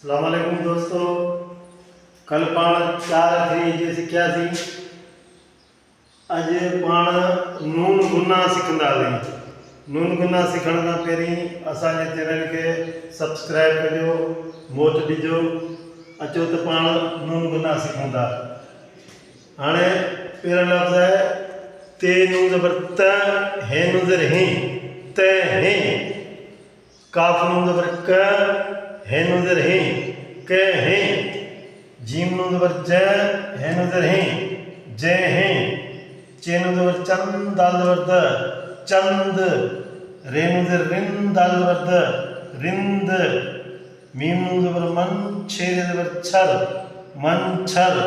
अस्सलामुअलैकुम दोस्तों। कल पाण 4 अखरी जे सिख्या सी। अज पाण नून गुना सिखंदासीं। नून गुना सिखण खां पहिरीं असांजे चैनल के सब्सक्राइब कजो, मोट ॾिजो। अचो त पाण नून गुना सिखूं था। हाणे पहिरियों लफ़्ज़ है ते नून ज़बर त, हे नून ज़बर हे, त हे। काफ नून ज़बर क, हे नून ज़बर हे, क हे। जीम नून ज़बर ज, हे नून ज़बर हे, ज हे। चे नून ज़बर चंद, दाल ज़बर द, चंद। रे नून ज़बर रिन, दाल ज़बर द, रिंद। मीम नून ज़बर मन, छे रे ज़बर छर, मनछर।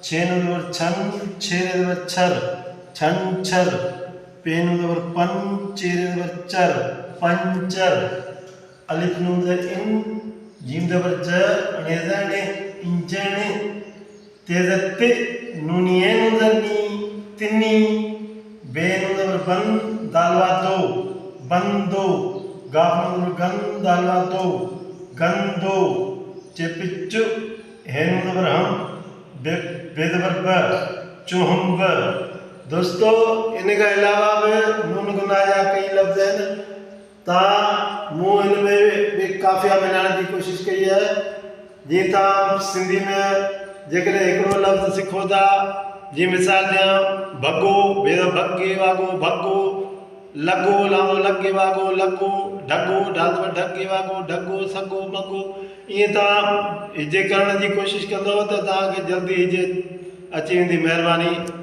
छे नून ज़बर छन, छे रे ज़बर छर, छनछर। पे नून ज़बर पन, चे रे ज़बर चर, पंचर। अलिफ नून ज़बर इन, जीम ज़बर ज, अणे ज़णे, इंजणे। ते ज़बर ते, नूनिये नून ज़बर नी, तिनी। बे नून ज़बर बन, दाल वा दो, बंदो। गाफ नून ज़बर गन, दाल वा दो, गंदो। चे पिच्चु, हे नून ज़बर हम, बे ज़बर ब, चुहंब। दोस्तों इन के अलावा भी नून गुना जा कई लफ़्ज़ हैं। ता मूं इनमें भी काफ़िया मिलाने की कोशिश कई है। जी ता सिंधी में जेकॾहिं हिकिड़ो लफ़्ज़ सिखो था, जी मिसाल ॾियां, भॻो, भेरो भॻे वागो भॻो। लगो, लावो लगे वागो लगो। ढगो, ढाल ढगे वागो ढगो। सगो मगो। ईअं तव्हां हिजे करण जी कोशिशि कंदव त तव्हांखे जल्दी हिजे अची वेंदी। महिरबानी।